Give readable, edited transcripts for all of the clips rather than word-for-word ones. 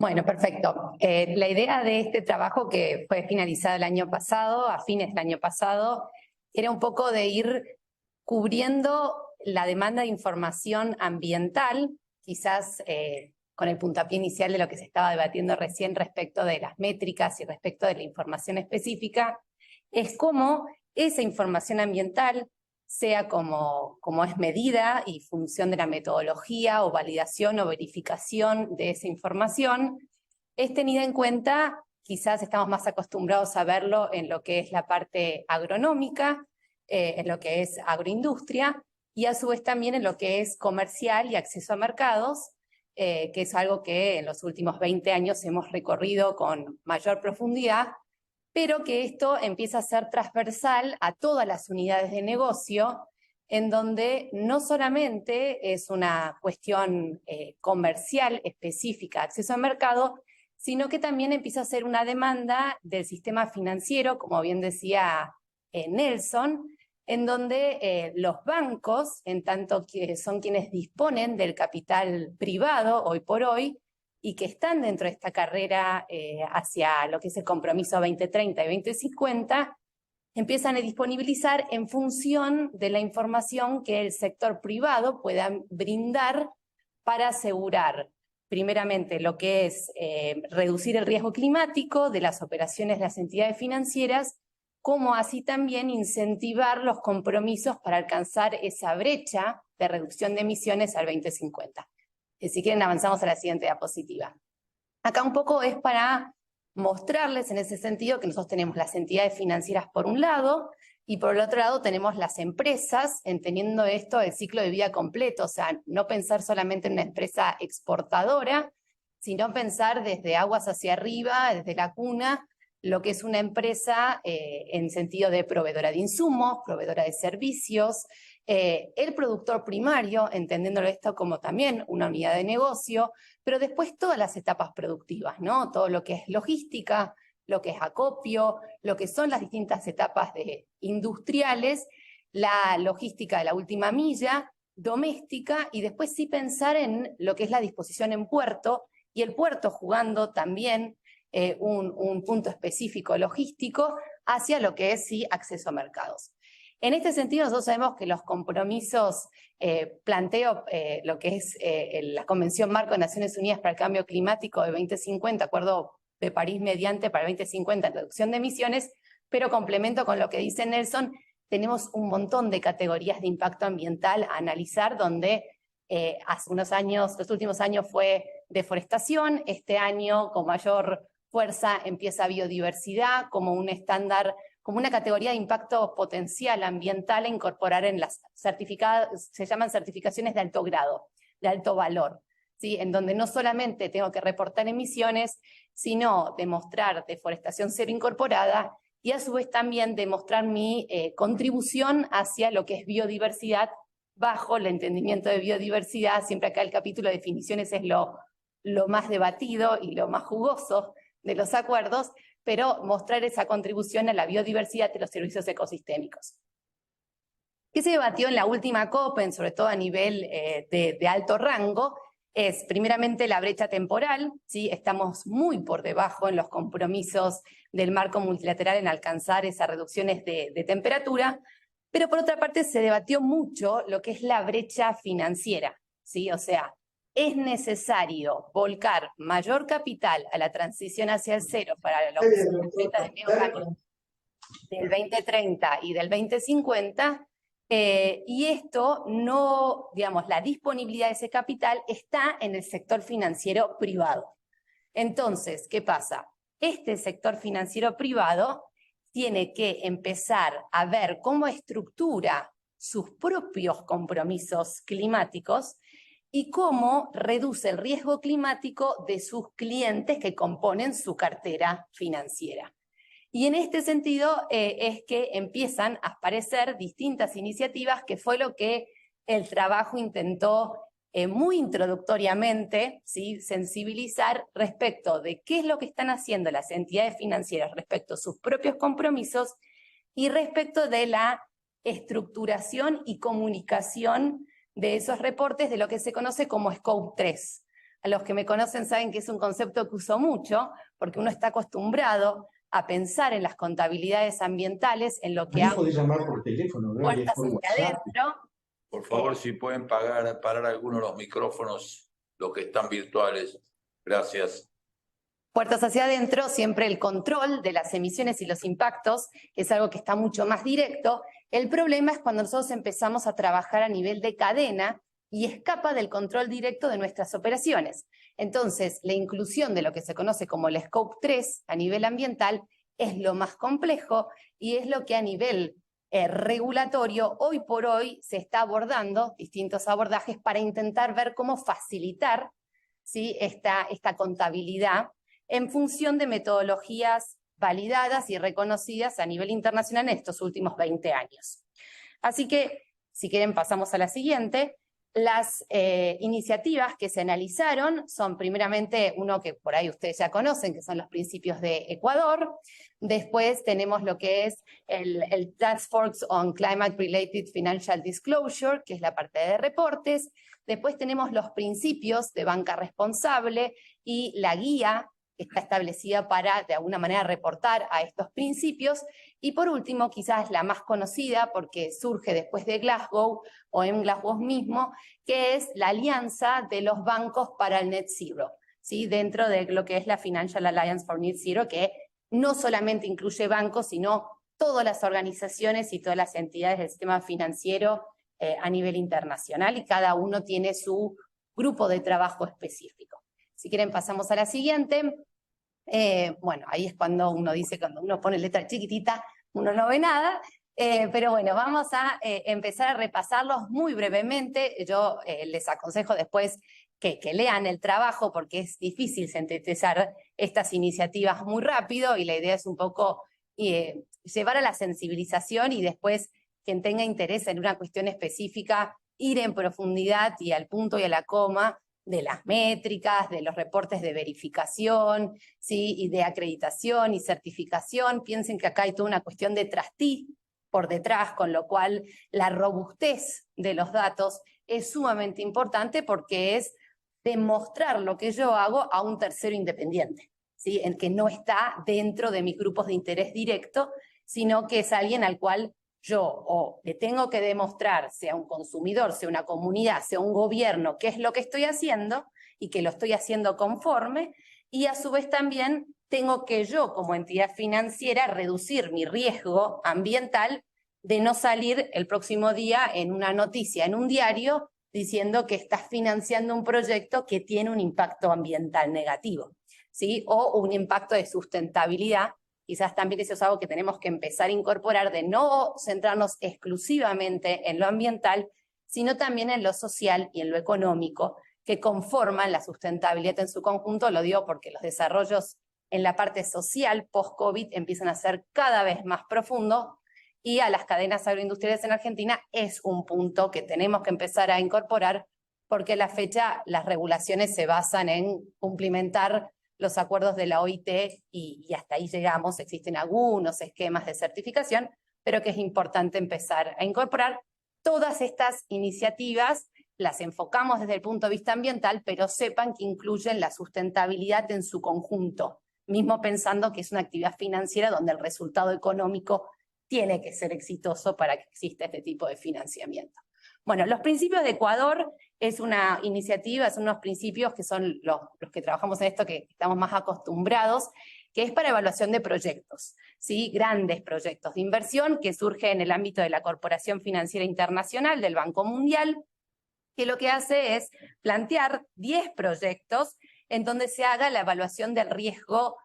Bueno, perfecto. La idea de este trabajo que fue finalizado el año pasado, a fines del año pasado, era un poco de ir cubriendo la demanda de información ambiental, quizás con el puntapié inicial de lo que se estaba debatiendo recién respecto de las métricas y respecto de la información específica, es cómo esa información ambiental, sea como es medida y función de la metodología o validación o verificación de esa información, es tenida en cuenta, quizás estamos más acostumbrados a verlo en lo que es la parte agronómica, en lo que es agroindustria, y a su vez también en lo que es comercial y acceso a mercados, que es algo que en los últimos 20 años hemos recorrido con mayor profundidad, pero que esto empieza a ser transversal a todas las unidades de negocio, en donde no solamente es una cuestión comercial específica, acceso al mercado, sino que también empieza a ser una demanda del sistema financiero, como bien decía Nelson, en donde los bancos, en tanto que son quienes disponen del capital privado hoy por hoy, y que están dentro de esta carrera hacia lo que es el compromiso 2030 y 2050, empiezan a disponibilizar en función de la información que el sector privado pueda brindar para asegurar, primeramente, lo que es reducir el riesgo climático de las operaciones de las entidades financieras, como así también incentivar los compromisos para alcanzar esa brecha de reducción de emisiones al 2050. Si quieren avanzamos a la siguiente diapositiva. Acá un poco es para mostrarles en ese sentido que nosotros tenemos las entidades financieras por un lado y por el otro lado tenemos las empresas, entendiendo esto el ciclo de vida completo, o sea, no pensar solamente en una empresa exportadora, sino pensar desde aguas hacia arriba, desde la cuna, lo que es una empresa en sentido de proveedora de insumos, proveedora de servicios, el productor primario, entendiéndolo esto como también una unidad de negocio, pero después todas las etapas productivas, ¿no? Todo lo que es logística, lo que es acopio, lo que son las distintas etapas industriales, la logística de la última milla, doméstica, y después sí pensar en lo que es la disposición en puerto, y el puerto jugando también un punto específico logístico hacia lo que es sí acceso a mercados. En este sentido, nosotros sabemos que los compromisos, planteo lo que es la Convención Marco de Naciones Unidas para el Cambio Climático de 2050, Acuerdo de París mediante para el 2050 en reducción de emisiones, pero complemento con lo que dice Nelson, tenemos un montón de categorías de impacto ambiental a analizar, donde hace unos años, los últimos años fue deforestación, este año con mayor fuerza empieza biodiversidad como un estándar, como una categoría de impacto potencial ambiental a incorporar en las certificadas, se llaman certificaciones de alto grado, de alto valor, ¿sí? En donde no solamente tengo que reportar emisiones, sino demostrar deforestación cero incorporada y a su vez también demostrar mi contribución hacia lo que es biodiversidad bajo el entendimiento de biodiversidad. Siempre acá el capítulo de definiciones es lo más debatido y lo más jugoso de los acuerdos, pero mostrar esa contribución a la biodiversidad de los servicios ecosistémicos. ¿Qué se debatió en la última COP, sobre todo a nivel de alto rango? Es primeramente la brecha temporal, ¿sí? Estamos muy por debajo en los compromisos del marco multilateral en alcanzar esas reducciones de temperatura, pero por otra parte se debatió mucho lo que es la brecha financiera, ¿sí? O sea, es necesario volcar mayor capital a la transición hacia el cero para la opción completa de medio del 2030 y del 2050, y esto no, digamos, la disponibilidad de ese capital está en el sector financiero privado. Entonces, ¿qué pasa? Este sector financiero privado tiene que empezar a ver cómo estructura sus propios compromisos climáticos y cómo reduce el riesgo climático de sus clientes que componen su cartera financiera. Y en este sentido es que empiezan a aparecer distintas iniciativas, que fue lo que el trabajo intentó muy introductoriamente, ¿sí?, sensibilizar respecto de qué es lo que están haciendo las entidades financieras respecto a sus propios compromisos y respecto de la estructuración y comunicación de esos reportes de lo que se conoce como Scope 3. A los que me conocen saben que es un concepto que uso mucho, porque uno está acostumbrado a pensar en las contabilidades ambientales, en lo que hago. Podés llamar por teléfono, ¿no? Puertas por hacia WhatsApp. adentro. Por favor, si pueden parar algunos de los micrófonos, los que están virtuales. Gracias. Puertas hacia adentro, siempre el control de las emisiones y los impactos es algo que está mucho más directo. El problema es cuando nosotros empezamos a trabajar a nivel de cadena y escapa del control directo de nuestras operaciones. Entonces, la inclusión de lo que se conoce como el Scope 3 a nivel ambiental es lo más complejo y es lo que a nivel regulatorio hoy por hoy se está abordando, distintos abordajes para intentar ver cómo facilitar, ¿sí?, esta contabilidad en función de metodologías validadas y reconocidas a nivel internacional en estos últimos 20 años. Así que, si quieren, pasamos a la siguiente. Las iniciativas que se analizaron son primeramente uno que por ahí ustedes ya conocen, que son los principios de Ecuador. Después tenemos lo que es el Task Force on Climate Related Financial Disclosure, que es la parte de reportes. Después tenemos los principios de banca responsable y la guía que está establecida para, de alguna manera, reportar a estos principios. Y por último, quizás la más conocida, porque surge después de Glasgow, o en Glasgow mismo, que es la alianza de los bancos para el Net Zero, ¿sí?, dentro de lo que es la Financial Alliance for Net Zero, que no solamente incluye bancos, sino todas las organizaciones y todas las entidades del sistema financiero a nivel internacional, y cada uno tiene su grupo de trabajo específico. Si quieren, pasamos a la siguiente. Bueno, ahí es cuando uno dice, cuando uno pone letra chiquitita, uno no ve nada, pero bueno, vamos a empezar a repasarlos muy brevemente. Yo les aconsejo después que lean el trabajo, porque es difícil sintetizar estas iniciativas muy rápido, y la idea es un poco llevar a la sensibilización, y después quien tenga interés en una cuestión específica, ir en profundidad y al punto y a la coma de las métricas, de los reportes de verificación, ¿sí?, y de acreditación y certificación. Piensen que acá hay toda una cuestión de trustee por detrás, con lo cual la robustez de los datos es sumamente importante, porque es demostrar lo que yo hago a un tercero independiente, ¿sí?, el que no está dentro de mis grupos de interés directo, sino que es alguien al cual yo o le tengo que demostrar, sea un consumidor, sea una comunidad, sea un gobierno, qué es lo que estoy haciendo y que lo estoy haciendo conforme, y a su vez también tengo que yo, como entidad financiera, reducir mi riesgo ambiental de no salir el próximo día en una noticia, en un diario, diciendo que estás financiando un proyecto que tiene un impacto ambiental negativo, ¿sí?, o un impacto de sustentabilidad. Quizás también eso es algo que tenemos que empezar a incorporar, de no centrarnos exclusivamente en lo ambiental, sino también en lo social y en lo económico, que conforman la sustentabilidad en su conjunto. Lo digo porque los desarrollos en la parte social post-COVID empiezan a ser cada vez más profundos, y a las cadenas agroindustriales en Argentina es un punto que tenemos que empezar a incorporar, porque a la fecha las regulaciones se basan en cumplimentar los acuerdos de la OIT y hasta ahí llegamos. Existen algunos esquemas de certificación, pero que es importante empezar a incorporar. Todas estas iniciativas las enfocamos desde el punto de vista ambiental, pero sepan que incluyen la sustentabilidad en su conjunto, mismo pensando que es una actividad financiera donde el resultado económico tiene que ser exitoso para que exista este tipo de financiamiento. Bueno, los principios de Ecuador es una iniciativa, son unos principios que son los que trabajamos en esto, que estamos más acostumbrados, que es para evaluación de proyectos, ¿sí?, grandes proyectos de inversión que surge en el ámbito de la Corporación Financiera Internacional, del Banco Mundial, que lo que hace es plantear 10 proyectos en donde se haga la evaluación del riesgo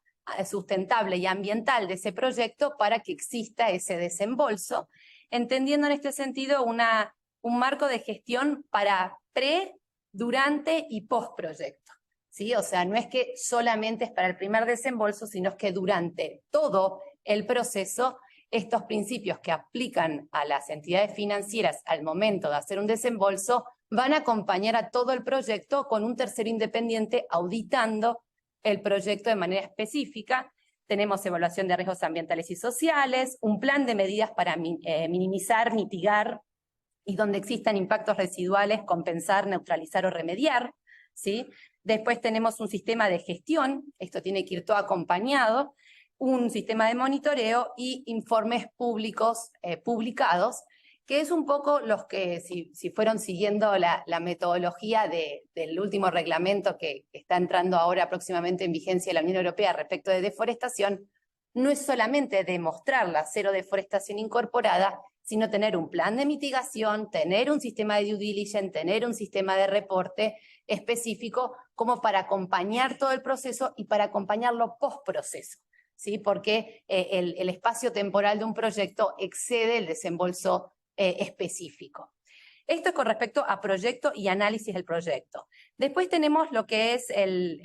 sustentable y ambiental de ese proyecto para que exista ese desembolso, entendiendo en este sentido un marco de gestión para pre, durante y post proyecto, ¿sí? O sea, no es que solamente es para el primer desembolso, sino que durante todo el proceso estos principios que aplican a las entidades financieras al momento de hacer un desembolso van a acompañar a todo el proyecto con un tercero independiente auditando el proyecto de manera específica. Tenemos evaluación de riesgos ambientales y sociales, un plan de medidas para minimizar, mitigar, y donde existan impactos residuales, compensar, neutralizar o remediar, ¿sí? Después tenemos un sistema de gestión, esto tiene que ir todo acompañado, un sistema de monitoreo y informes públicos publicados, que es un poco los que, si fueron siguiendo la metodología del último reglamento que está entrando ahora próximamente en vigencia de la Unión Europea respecto de deforestación, no es solamente demostrar la cero deforestación incorporada, sino tener un plan de mitigación, tener un sistema de due diligence, tener un sistema de reporte específico como para acompañar todo el proceso y para acompañarlo post-proceso, ¿sí? Porque el espacio temporal de un proyecto excede el desembolso específico. Esto es con respecto a proyecto y análisis del proyecto. Después tenemos lo que es el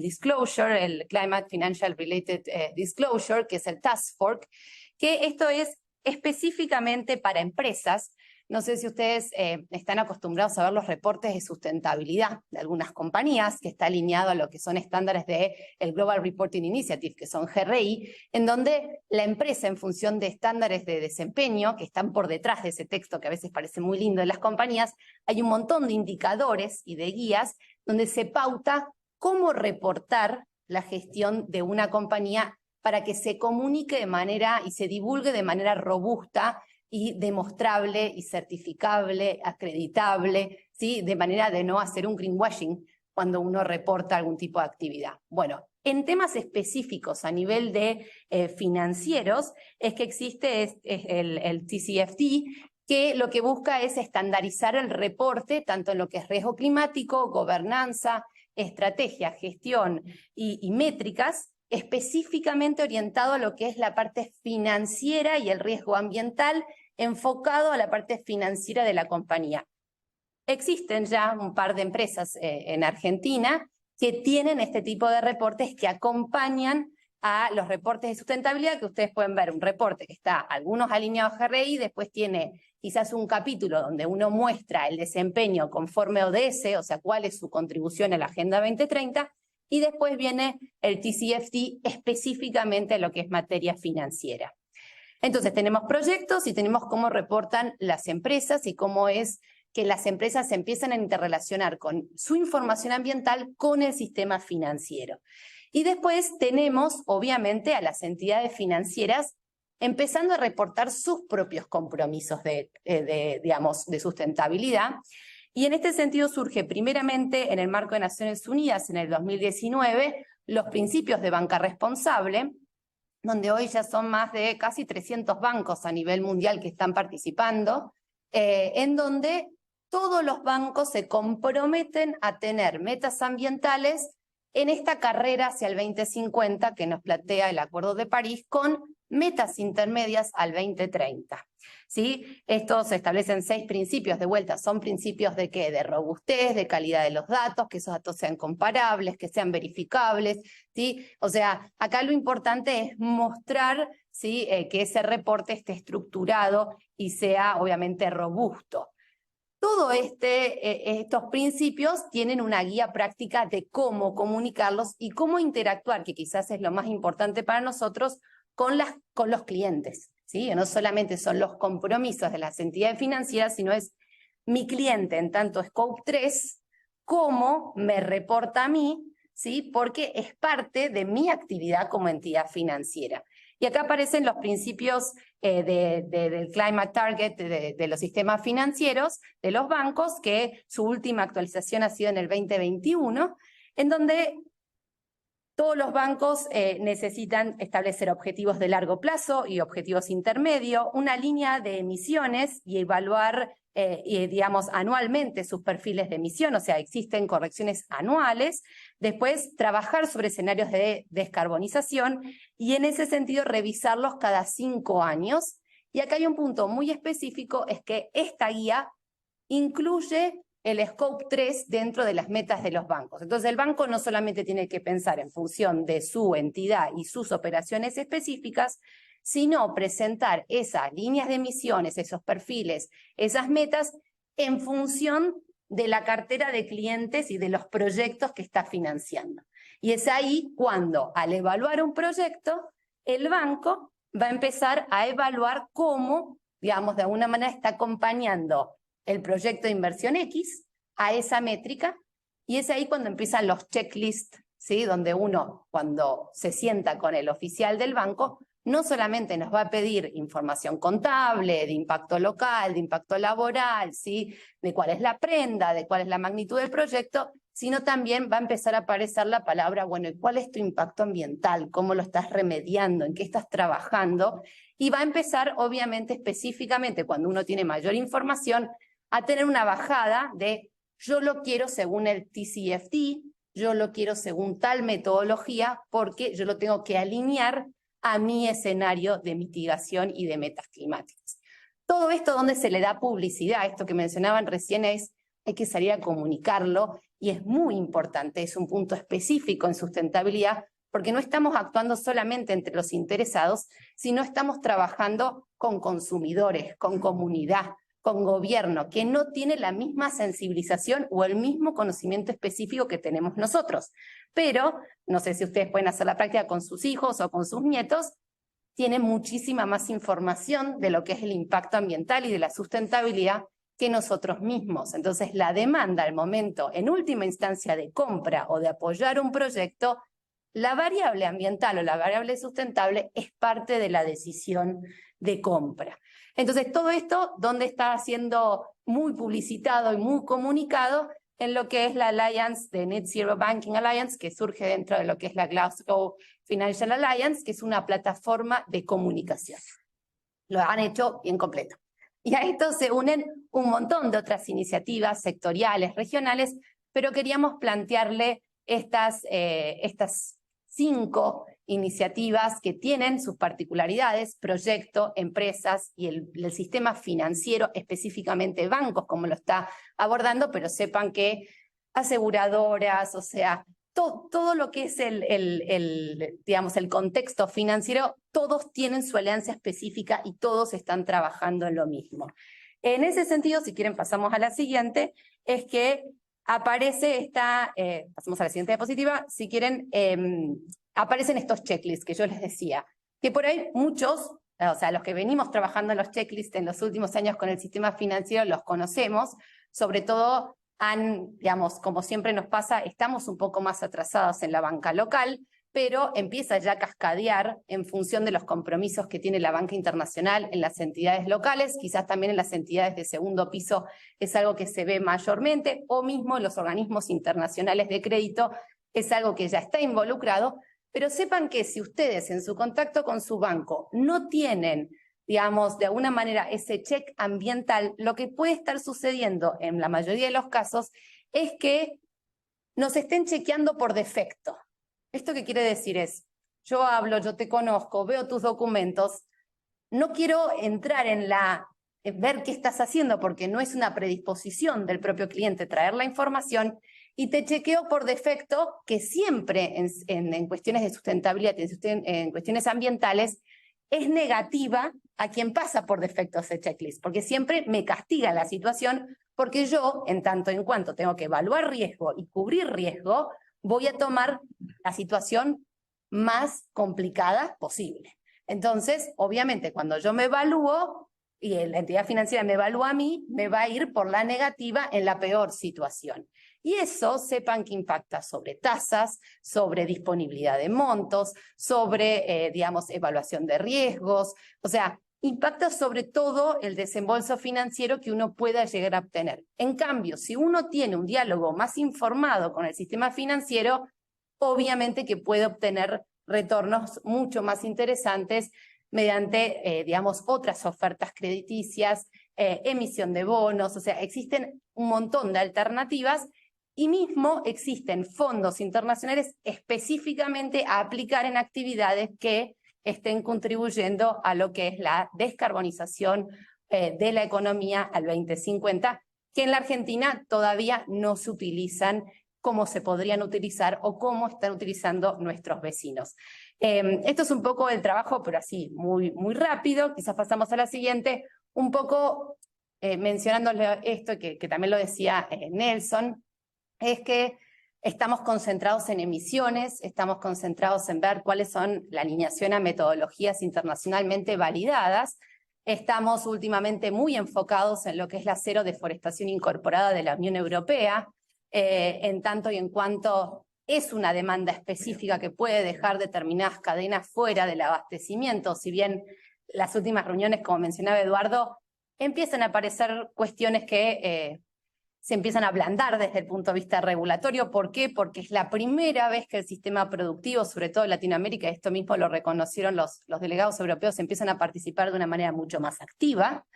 disclosure, el Climate Financial Related Disclosure, que es el Task Force, que esto es específicamente para empresas. No sé si ustedes están acostumbrados a ver los reportes de sustentabilidad de algunas compañías, que está alineado a lo que son estándares del Global Reporting Initiative, que son GRI, en donde la empresa, en función de estándares de desempeño, que están por detrás de ese texto que a veces parece muy lindo de las compañías, hay un montón de indicadores y de guías donde se pauta cómo reportar la gestión de una compañía para que se comunique de manera y se divulgue de manera robusta y demostrable y certificable, acreditable, ¿sí? De manera de no hacer un greenwashing cuando uno reporta algún tipo de actividad. Bueno, en temas específicos a nivel de financieros es que existe el TCFD, que lo que busca es estandarizar el reporte, tanto en lo que es riesgo climático, gobernanza, estrategia, gestión y métricas, específicamente orientado a lo que es la parte financiera y el riesgo ambiental, enfocado a la parte financiera de la compañía. Existen ya un par de empresas en Argentina que tienen este tipo de reportes que acompañan a los reportes de sustentabilidad, que ustedes pueden ver un reporte que está algunos alineados a GRI, después tiene quizás un capítulo donde uno muestra el desempeño conforme ODS, o sea, cuál es su contribución a la Agenda 2030, y después viene el TCFD específicamente lo que es materia financiera. Entonces tenemos proyectos y tenemos cómo reportan las empresas y cómo es que las empresas se empiezan a interrelacionar con su información ambiental con el sistema financiero. Y después tenemos, obviamente, a las entidades financieras empezando a reportar sus propios compromisos digamos, de sustentabilidad. Y en este sentido surge primeramente en el marco de Naciones Unidas en el 2019 los principios de banca responsable, donde hoy ya son más de casi 300 bancos a nivel mundial que están participando, en donde todos los bancos se comprometen a tener metas ambientales en esta carrera hacia el 2050 que nos plantea el Acuerdo de París con metas intermedias al 2030. ¿Sí? Estos se establecen 6 principios de vuelta. ¿Son principios de qué? De robustez, de calidad de los datos, que esos datos sean comparables, que sean verificables, ¿sí? O sea, acá lo importante es mostrar, ¿sí? Que ese reporte esté estructurado y sea obviamente robusto. Todos estos principios tienen una guía práctica de cómo comunicarlos y cómo interactuar, que quizás es lo más importante para nosotros, con los clientes, ¿sí? No solamente son los compromisos de las entidades financieras, sino es mi cliente en tanto Scope 3, cómo me reporta a mí, ¿sí? Porque es parte de mi actividad como entidad financiera. Y acá aparecen los principios del Climate Target de los sistemas financieros, de los bancos, que su última actualización ha sido en el 2021, en donde todos los bancos necesitan establecer objetivos de largo plazo y objetivos intermedios, una línea de emisiones y evaluar, digamos, anualmente sus perfiles de emisión, o sea, existen correcciones anuales. Después, trabajar sobre escenarios de descarbonización y en ese sentido revisarlos cada 5 años. Y acá hay un punto muy específico, es que esta guía incluye el Scope 3 dentro de las metas de los bancos. Entonces el banco no solamente tiene que pensar en función de su entidad y sus operaciones específicas, sino presentar esas líneas de emisiones, esos perfiles, esas metas en función de la cartera de clientes y de los proyectos que está financiando. Y es ahí cuando, al evaluar un proyecto, el banco va a empezar a evaluar cómo, digamos, de alguna manera está acompañando el proyecto de inversión X a esa métrica y es ahí cuando empiezan los checklists, ¿sí? Donde uno, cuando se sienta con el oficial del banco, no solamente nos va a pedir información contable, de impacto local, de impacto laboral, ¿sí? De cuál es la prenda, de cuál es la magnitud del proyecto, sino también va a empezar a aparecer la palabra, bueno, ¿y cuál es tu impacto ambiental? ¿Cómo lo estás remediando? ¿En qué estás trabajando? Y va a empezar, obviamente, específicamente, cuando uno tiene mayor información, a tener una bajada de yo lo quiero según el TCFD, yo lo quiero según tal metodología, porque yo lo tengo que alinear a mi escenario de mitigación y de metas climáticas. Todo esto donde se le da publicidad, esto que mencionaban recién es, hay que salir a comunicarlo y es muy importante, es un punto específico en sustentabilidad, porque no estamos actuando solamente entre los interesados, sino estamos trabajando con consumidores, con comunidad, con gobierno, que no tiene la misma sensibilización o el mismo conocimiento específico que tenemos nosotros. Pero, no sé si ustedes pueden hacer la práctica con sus hijos o con sus nietos, tienen muchísima más información de lo que es el impacto ambiental y de la sustentabilidad que nosotros mismos. Entonces, la demanda al momento, en última instancia, de compra o de apoyar un proyecto, la variable ambiental o la variable sustentable es parte de la decisión de compra. Entonces, todo esto, ¿dónde está siendo muy publicitado y muy comunicado? En lo que es la Alliance de Net Zero Banking Alliance, que surge dentro de lo que es la Glasgow Financial Alliance, que es una plataforma de comunicación. Lo han hecho bien completo. Y a esto se unen un montón de otras iniciativas sectoriales, regionales, pero queríamos plantearle estas 5 iniciativas que tienen sus particularidades, proyectos, empresas y el sistema financiero, específicamente bancos, como lo está abordando, pero sepan que aseguradoras, o sea, todo lo que es digamos, el contexto financiero, todos tienen su alianza específica y todos están trabajando en lo mismo. En ese sentido, si quieren pasamos a la siguiente, es que aparece pasamos a la siguiente diapositiva, si quieren, aparecen estos checklists que yo les decía, que por ahí muchos, o sea, los que venimos trabajando en los checklists en los últimos años con el sistema financiero los conocemos, sobre todo digamos, como siempre nos pasa, estamos un poco más atrasados en la banca local, pero empieza ya a cascadear en función de los compromisos que tiene la banca internacional en las entidades locales, quizás también en las entidades de segundo piso es algo que se ve mayormente, o mismo en los organismos internacionales de crédito es algo que ya está involucrado, pero sepan que si ustedes en su contacto con su banco no tienen, digamos, de alguna manera ese check ambiental, lo que puede estar sucediendo en la mayoría de los casos es que nos estén chequeando por defecto. ¿Esto qué quiere decir? Es, yo hablo, yo te conozco, veo tus documentos, no quiero entrar en ver qué estás haciendo porque no es una predisposición del propio cliente traer la información y te chequeo por defecto que siempre en cuestiones de sustentabilidad, en cuestiones ambientales, es negativa a quien pasa por defecto ese checklist, porque siempre me castiga la situación, porque yo, en tanto en cuanto tengo que evaluar riesgo y cubrir riesgo, voy a tomar la situación más complicada posible. Entonces, obviamente, cuando yo me evalúo y la entidad financiera me evalúa a mí, me va a ir por la negativa en la peor situación. Y eso, sepan que impacta sobre tasas, sobre disponibilidad de montos, sobre, digamos, evaluación de riesgos, o sea, impacta sobre todo el desembolso financiero que uno pueda llegar a obtener. En cambio, si uno tiene un diálogo más informado con el sistema financiero, obviamente que puede obtener retornos mucho más interesantes mediante, digamos, otras ofertas crediticias, emisión de bonos, o sea, existen un montón de alternativas y mismo existen fondos internacionales específicamente a aplicar en actividades que estén contribuyendo a lo que es la descarbonización de la economía al 2050, que en la Argentina todavía no se utilizan como se podrían utilizar o cómo están utilizando nuestros vecinos. Esto es un poco el trabajo, pero así, muy, muy rápido. Quizás pasamos a la siguiente, un poco mencionándole esto, que también lo decía Nelson, es que estamos concentrados en emisiones, estamos concentrados en ver cuáles son la alineación a metodologías internacionalmente validadas. Estamos últimamente muy enfocados en lo que es la cero deforestación incorporada de la Unión Europea. en tanto y en cuanto es una demanda específica que puede dejar determinadas cadenas fuera del abastecimiento, si bien las últimas reuniones, como mencionaba Eduardo, empiezan a aparecer cuestiones que se empiezan a ablandar desde el punto de vista regulatorio. ¿Por qué? Porque es la primera vez que el sistema productivo, sobre todo en Latinoamérica, esto mismo lo reconocieron los delegados europeos, empiezan a participar de una manera mucho más activa.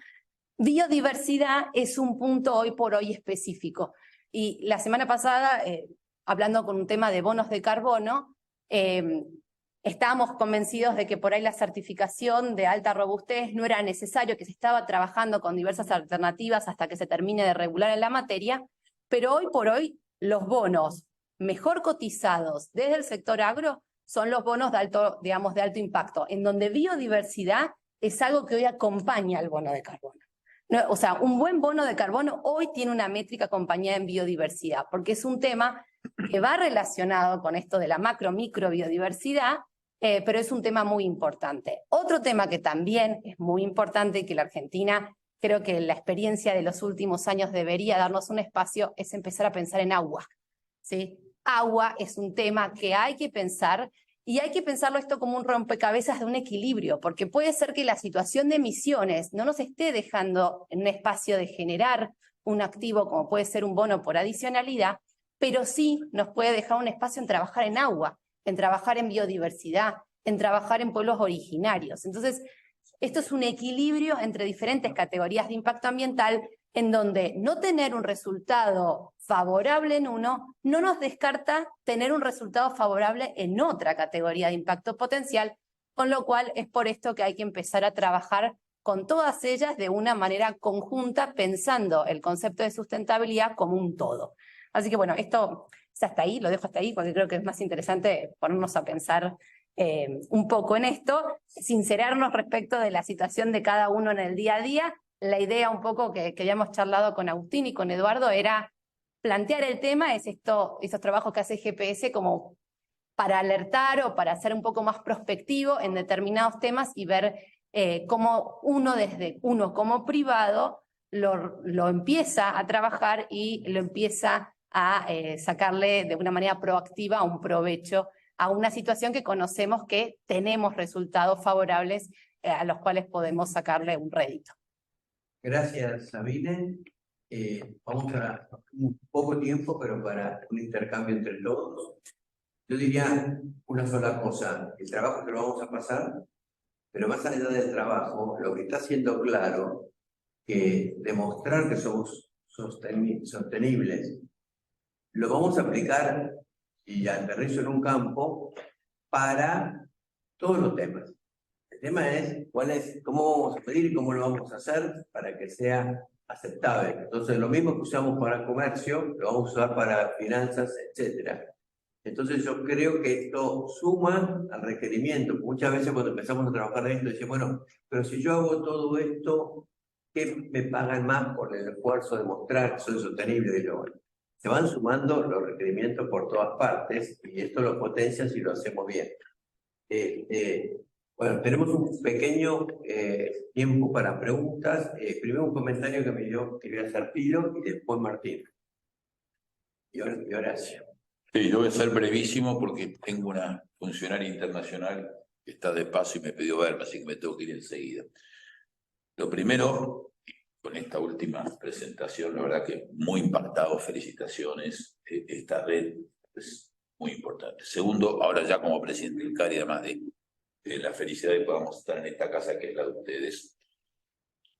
Biodiversidad es un punto hoy por hoy específico. Y la semana pasada, hablando con un tema de bonos de carbono, estábamos convencidos de que por ahí la certificación de alta robustez no era necesario, que se estaba trabajando con diversas alternativas hasta que se termine de regular en la materia, pero hoy por hoy los bonos mejor cotizados desde el sector agro son los bonos de alto, digamos, de alto impacto, en donde biodiversidad es algo que hoy acompaña al bono de carbono. No, o sea, un buen bono de carbono hoy tiene una métrica acompañada en biodiversidad, porque es un tema que va relacionado con esto de la macro-micro biodiversidad, pero es un tema muy importante. Otro tema que también es muy importante y que la Argentina, creo que la experiencia de los últimos años debería darnos un espacio, es empezar a pensar en agua, ¿sí? Agua es un tema que hay que pensar, y hay que pensarlo esto como un rompecabezas de un equilibrio, porque puede ser que la situación de emisiones no nos esté dejando en un espacio de generar un activo como puede ser un bono por adicionalidad, pero sí nos puede dejar un espacio en trabajar en agua, en trabajar en biodiversidad, en trabajar en pueblos originarios. Entonces, esto es un equilibrio entre diferentes categorías de impacto ambiental, en donde no tener un resultado favorable en uno no nos descarta tener un resultado favorable en otra categoría de impacto potencial, con lo cual es por esto que hay que empezar a trabajar con todas ellas de una manera conjunta, pensando el concepto de sustentabilidad como un todo. Así que bueno, esto es hasta ahí, lo dejo hasta ahí, porque creo que es más interesante ponernos a pensar un poco en esto, sincerarnos respecto de la situación de cada uno en el día a día. La idea un poco que habíamos charlado con Agustín y con Eduardo era plantear el tema, es esos trabajos que hace GPS como para alertar o para ser un poco más prospectivo en determinados temas y ver cómo uno como privado lo empieza a trabajar y lo empieza a sacarle de una manera proactiva un provecho a una situación que conocemos que tenemos resultados favorables a los cuales podemos sacarle un rédito. Gracias, Sabine. Vamos a un poco tiempo, pero para un intercambio entre todos. Yo diría una sola cosa, el trabajo que lo vamos a pasar, pero más allá del trabajo, lo que está siendo claro, que demostrar que somos sostenibles, lo vamos a aplicar y aterrizo en un campo para todos los temas. El tema es cómo vamos a pedir y cómo lo vamos a hacer para que sea aceptable. Entonces, lo mismo que usamos para comercio, lo vamos a usar para finanzas, etcétera. Entonces, yo creo que esto suma al requerimiento. Muchas veces cuando empezamos a trabajar en esto, decimos, bueno, pero si yo hago todo esto, ¿qué me pagan más por el esfuerzo de mostrar que soy sostenible? Y bueno, se van sumando los requerimientos por todas partes y esto lo potencia si lo hacemos bien. Bueno, tenemos un pequeño tiempo para preguntas. Primero un comentario que me dio, que voy a hacer Pilo y después Martín. Y Horacio. Sí, yo voy a ser brevísimo porque tengo una funcionaria internacional que está de paso y me pidió verme, así que me tengo que ir enseguida. Lo primero, con esta última presentación, la verdad que muy impactado, felicitaciones. Esta red es muy importante. Segundo, ahora ya como presidente del CARI, además de la felicidad de que podamos estar en esta casa que es la de ustedes,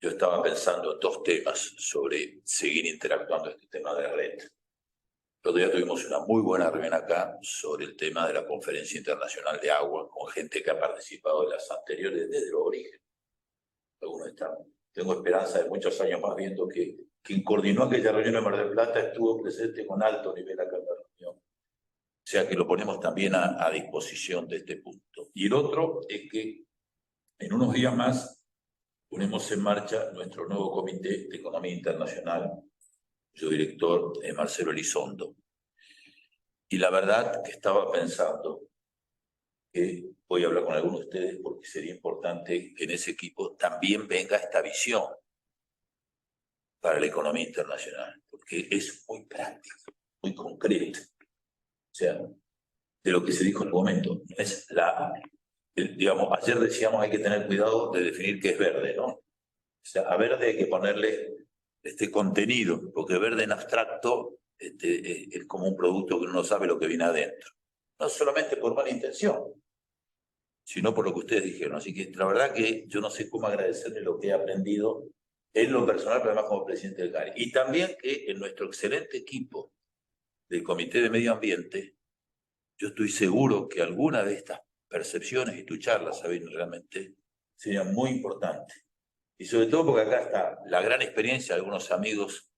yo estaba pensando en dos temas sobre seguir interactuando en este tema de red. El otro día tuvimos una muy buena reunión acá sobre el tema de la Conferencia Internacional de Agua, con gente que ha participado de las anteriores desde los orígenes. Algunos están. Tengo esperanza de muchos años más viendo que quien coordinó aquella reunión en Mar del Plata estuvo presente con alto nivel acá en la reunión. O sea que lo ponemos también a disposición de este punto. Y el otro es que en unos días más ponemos en marcha nuestro nuevo Comité de Economía Internacional, cuyo director es Marcelo Elizondo. Y la verdad que estaba pensando que voy a hablar con algunos de ustedes porque sería importante que en ese equipo también venga esta visión para la economía internacional, porque es muy práctica. muy concreto. O sea, de lo que se dijo en el momento. Es digamos, ayer decíamos hay que tener cuidado de definir qué es verde, ¿no? O sea, a verde hay que ponerle contenido, porque verde en abstracto es como un producto que uno no sabe lo que viene adentro. No solamente por mala intención, sino por lo que ustedes dijeron. Así que la verdad que yo no sé cómo agradecerle lo que he aprendido en lo personal, pero además como presidente del CARI. Y también que en nuestro excelente equipo del Comité de Medio Ambiente, yo estoy seguro que alguna de estas percepciones y tu charla, Sabino, realmente serían muy importantes. Y sobre todo porque acá está la gran experiencia de algunos amigos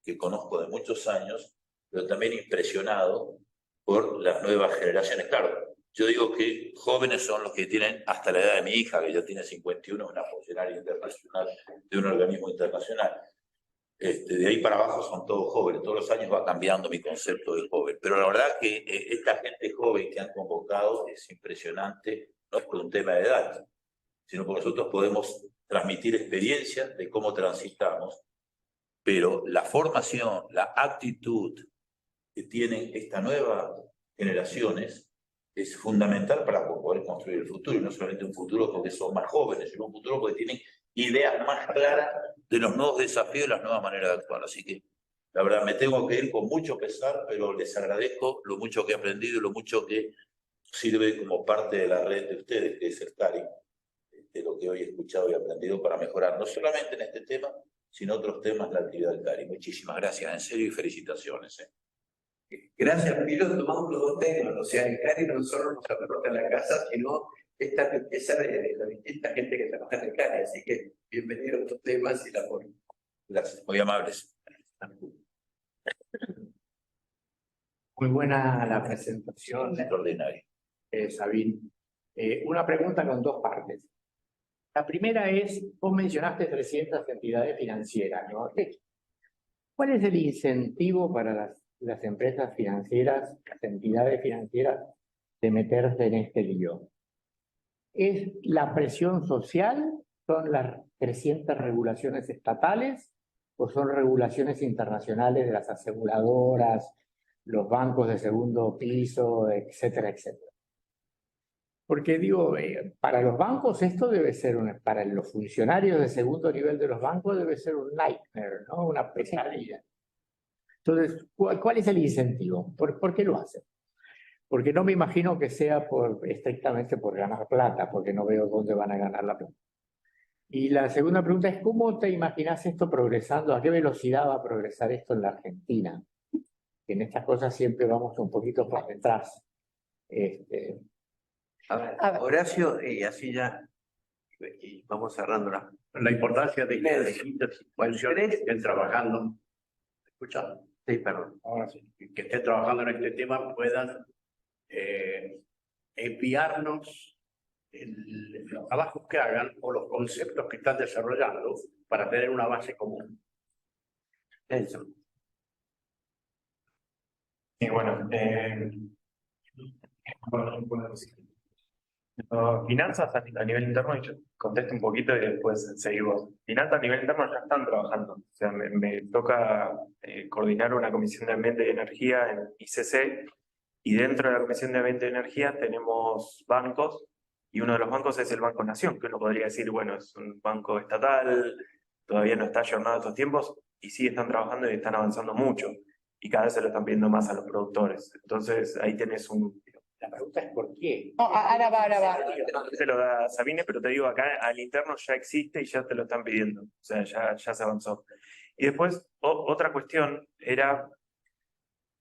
que conozco de muchos años, pero también impresionado por las nuevas generaciones. Claro, yo digo que jóvenes son los que tienen hasta la edad de mi hija, que ya tiene 51, una funcionaria internacional de un organismo internacional. De ahí para abajo son todos jóvenes, todos los años va cambiando mi concepto de joven. Pero la verdad que esta gente joven que han convocado es impresionante, no es por un tema de edad, sino porque nosotros podemos transmitir experiencias de cómo transitamos, pero la formación, la actitud que tienen estas nuevas generaciones es fundamental para poder construir el futuro, y no solamente un futuro porque son más jóvenes, sino un futuro porque tienen ideas más claras de los nuevos desafíos y las nuevas maneras de actuar. Así que, la verdad, me tengo que ir con mucho pesar, pero les agradezco lo mucho que he aprendido y lo mucho que sirve como parte de la red de ustedes, que es el CARI, de lo que hoy he escuchado y aprendido para mejorar, no solamente en este tema, sino otros temas de la actividad del CARI. Muchísimas gracias, en serio, y felicitaciones. Gracias, Pilo. Tomamos los dos temas. O sea, el CARI no solo nos aporta en la casa, sino esta riqueza de la distinta gente que trabaja en el CARI. Así que bienvenido a estos temas y la forma. Gracias, muy amables. Muy buena la presentación, Extraordinario. Sabín. Una pregunta con dos partes. La primera es, vos mencionaste 300 entidades financieras, ¿no? ¿Cuál es el incentivo para las empresas financieras, las entidades financieras, de meterse en este lío? ¿Es la presión social? ¿Son las 300 regulaciones estatales? ¿O son regulaciones internacionales de las aseguradoras, los bancos de segundo piso, etcétera, etcétera? Porque digo, para los bancos esto debe ser, para los funcionarios de segundo nivel de los bancos debe ser un nightmare, ¿no? Una pesadilla. Entonces, ¿cuál es el incentivo? ¿Por qué lo hacen? Porque no me imagino que sea estrictamente por ganar plata, porque no veo dónde van a ganar la plata. Y la segunda pregunta es, ¿cómo te imaginas esto progresando? ¿A qué velocidad va a progresar esto en la Argentina? Que en estas cosas siempre vamos un poquito para detrás. A ver, Horacio, y así ya y vamos cerrando la importancia de que las distintas instituciones estén trabajando. ¿Escuchan? Sí, perdón. Ahora sí. Que estén trabajando en este tema puedan enviarnos los trabajos que hagan o los conceptos que están desarrollando para tener una base común. Eso. Y bueno, finanzas a nivel interno, y yo contesto un poquito y después seguimos. Finanzas a nivel interno ya están trabajando. O sea, me toca coordinar una comisión de ambiente y energía en ICC, y dentro de la comisión de ambiente y energía tenemos bancos, y uno de los bancos es el Banco Nación, que uno podría decir, bueno, es un banco estatal, todavía no está ayornado a estos tiempos, y sí están trabajando y están avanzando mucho, y cada vez se lo están pidiendo más a los productores. Entonces ahí tenés un... La pregunta es ¿por qué? No, ahora va. Te lo da Sabine, pero te digo, acá al interno ya existe y ya te lo están pidiendo. O sea, ya se avanzó. Y después, otra cuestión era,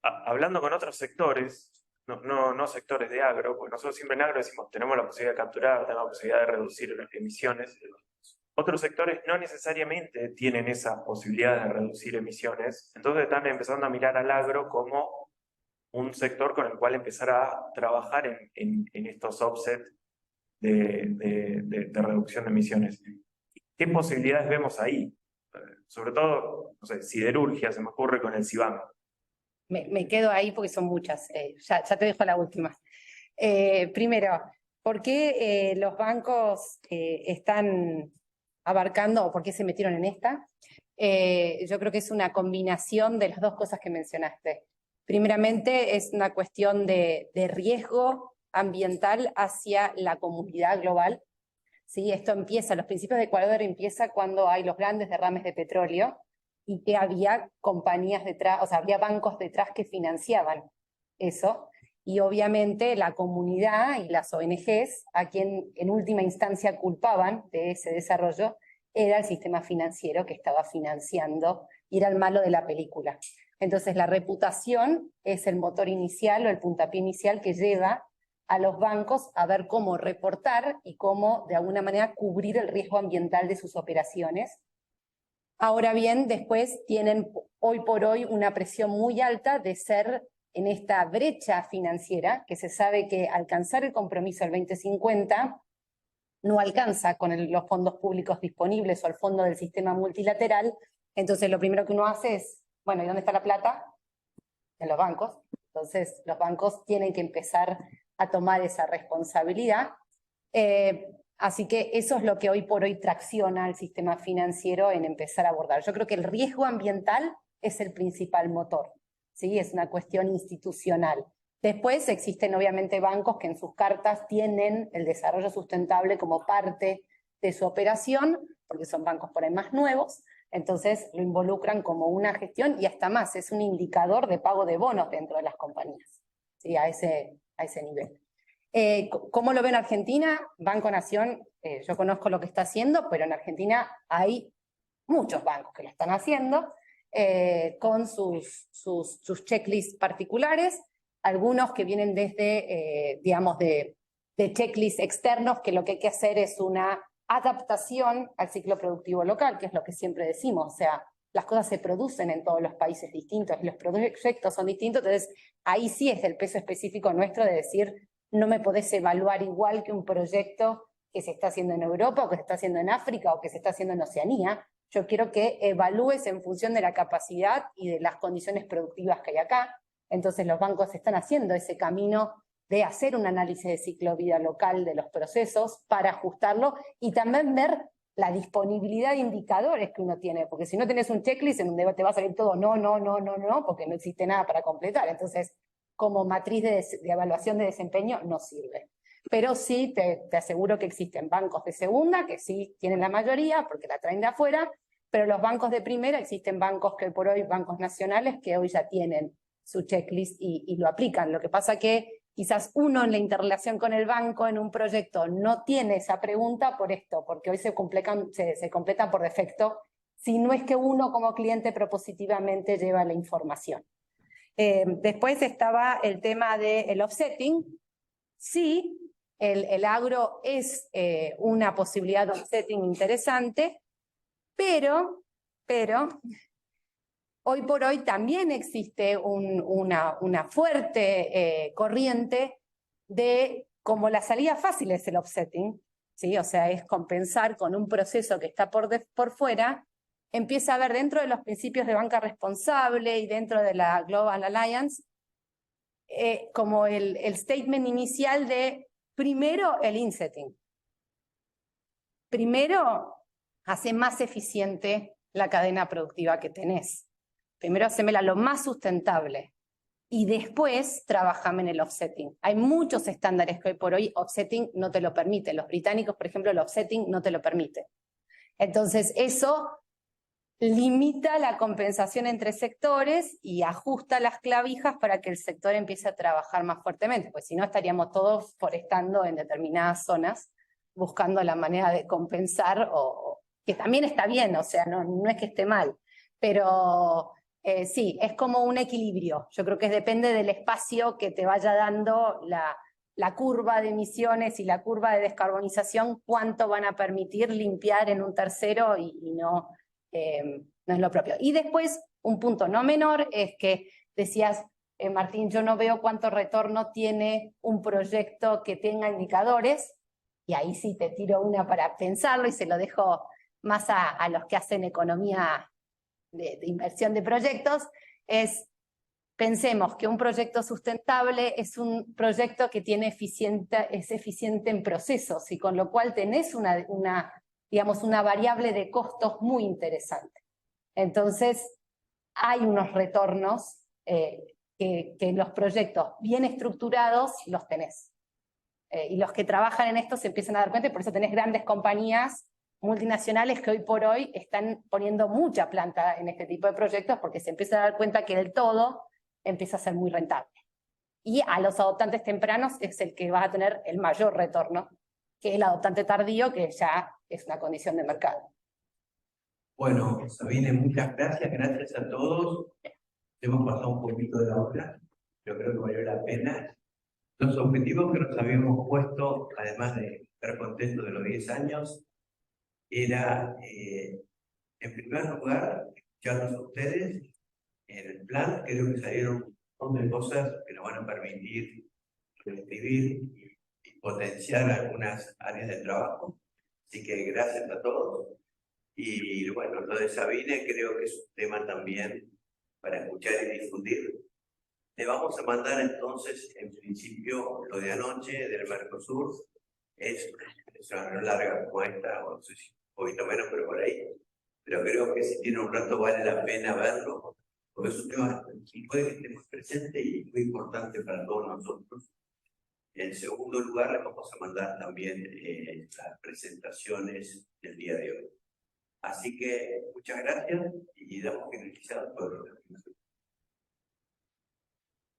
hablando con otros sectores, no sectores de agro, porque nosotros siempre en agro decimos, tenemos la posibilidad de capturar, tenemos la posibilidad de reducir las emisiones. Otros sectores no necesariamente tienen esa posibilidad de reducir emisiones, entonces están empezando a mirar al agro como un sector con el cual empezar a trabajar en estos offsets de reducción de emisiones. ¿Qué posibilidades vemos ahí? Sobre todo, no sé, siderurgia, se me ocurre con el CIBAM. Me quedo ahí porque son muchas. Ya te dejo la última. Primero, ¿por qué los bancos están abarcando o por qué se metieron en esta? Yo creo que es una combinación de las dos cosas que mencionaste. Primeramente es una cuestión de riesgo ambiental hacia la comunidad global. ¿Sí? Esto empieza, los principios de Ecuador empieza cuando hay los grandes derrames de petróleo y que había compañías detrás, o sea, había bancos detrás que financiaban eso. Y obviamente la comunidad y las ONGs, a quien en última instancia culpaban de ese desarrollo, era el sistema financiero que estaba financiando y era el malo de la película. Entonces la reputación es el motor inicial o el puntapié inicial que lleva a los bancos a ver cómo reportar y cómo de alguna manera cubrir el riesgo ambiental de sus operaciones. Ahora bien, después tienen hoy por hoy una presión muy alta de ser en esta brecha financiera, que se sabe que alcanzar el compromiso del 2050 no alcanza con los fondos públicos disponibles o el fondo del sistema multilateral. Entonces lo primero que uno hace es, bueno, ¿y dónde está la plata? En los bancos. Entonces los bancos tienen que empezar a tomar esa responsabilidad. Así que eso es lo que hoy por hoy tracciona al sistema financiero en empezar a abordar. Yo creo que el riesgo ambiental es el principal motor, ¿sí? Es una cuestión institucional. Después existen obviamente bancos que en sus cartas tienen el desarrollo sustentable como parte de su operación, porque son bancos por ahí más nuevos, entonces lo involucran como una gestión y hasta más, es un indicador de pago de bonos dentro de las compañías, ¿sí? A ese nivel. ¿Cómo lo ven en Argentina? Banco Nación, yo conozco lo que está haciendo, pero en Argentina hay muchos bancos que lo están haciendo con sus checklists particulares, algunos que vienen desde, digamos, de checklists externos, que lo que hay que hacer es una adaptación al ciclo productivo local, que es lo que siempre decimos, o sea, las cosas se producen en todos los países distintos y los proyectos son distintos, entonces ahí sí es el peso específico nuestro de decir, no me podés evaluar igual que un proyecto que se está haciendo en Europa o que se está haciendo en África o que se está haciendo en Oceanía. Yo quiero que evalúes en función de la capacidad y de las condiciones productivas que hay acá. Entonces los bancos están haciendo ese camino de hacer un análisis de ciclo de vida local de los procesos para ajustarlo y también ver la disponibilidad de indicadores que uno tiene, porque si no tenés un checklist en donde te va a salir todo no, porque no existe nada para completar. Entonces, como matriz de evaluación de desempeño no sirve. Pero sí te aseguro que existen bancos de segunda, que sí tienen la mayoría, porque la traen de afuera, pero los bancos de primera, existen bancos que hoy por hoy, bancos nacionales, que hoy ya tienen su checklist y lo aplican. Lo que pasa que quizás uno en la interrelación con el banco en un proyecto no tiene esa pregunta por esto, porque hoy se completan por defecto, si no es que uno como cliente propositivamente lleva la información. Después estaba el tema del offsetting. Sí, el agro es una posibilidad de offsetting interesante, pero hoy por hoy también existe una fuerte corriente de, como la salida fácil es el offsetting, ¿sí? O sea, es compensar con un proceso que está por fuera, empieza a haber dentro de los principios de banca responsable y dentro de la Global Alliance, como el statement inicial de, primero, el insetting. Primero, hace más eficiente la cadena productiva que tenés. Primero, hacémela lo más sustentable. Y después, trabajame en el offsetting. Hay muchos estándares que hoy por hoy offsetting no te lo permiten. Los británicos, por ejemplo, el offsetting no te lo permite. Entonces, eso limita la compensación entre sectores y ajusta las clavijas para que el sector empiece a trabajar más fuertemente, pues si no estaríamos todos forestando en determinadas zonas, buscando la manera de compensar, que también está bien, o sea, no es que esté mal, pero sí, es como un equilibrio. Yo creo que depende del espacio que te vaya dando la curva de emisiones y la curva de descarbonización, cuánto van a permitir limpiar en un tercero y no es lo propio. Y después, un punto no menor es que decías, Martín, yo no veo cuánto retorno tiene un proyecto que tenga indicadores, y ahí sí te tiro una para pensarlo y se lo dejo más a los que hacen economía de inversión de proyectos, pensemos que un proyecto sustentable es un proyecto que es eficiente en procesos y con lo cual tenés digamos, una variable de costos muy interesante. Entonces, hay unos retornos que los proyectos bien estructurados los tenés. Y los que trabajan en esto se empiezan a dar cuenta, y por eso tenés grandes compañías multinacionales que hoy por hoy están poniendo mucha planta en este tipo de proyectos porque se empiezan a dar cuenta que del todo empieza a ser muy rentable. Y a los adoptantes tempranos es el que va a tener el mayor retorno, que el adoptante tardío, que ya es una condición de mercado. Bueno, Sabine, muchas gracias, gracias a todos. Hemos pasado un poquito de la hora, yo creo que valió la pena. Los objetivos que nos habíamos puesto, además de estar contentos de los 10 años, era, en primer lugar, escucharlos a ustedes. En el plan creo que salieron un montón de cosas que nos van a permitir reescribir y potenciar algunas áreas de trabajo. Así que gracias a todos. Y bueno, lo de Sabine creo que es un tema también para escuchar y difundir. Le vamos a mandar entonces, en principio, lo de anoche del Mercosur. Es una reunión larga como esta, o no sé si un poquito menos, pero por ahí. Pero creo que si tiene un rato vale la pena verlo, porque es un tema que puede que estemos presente y muy importante para todos nosotros. En segundo lugar, le vamos a mandar también las presentaciones del día de hoy. Así que muchas gracias y damos finalizado todo lo que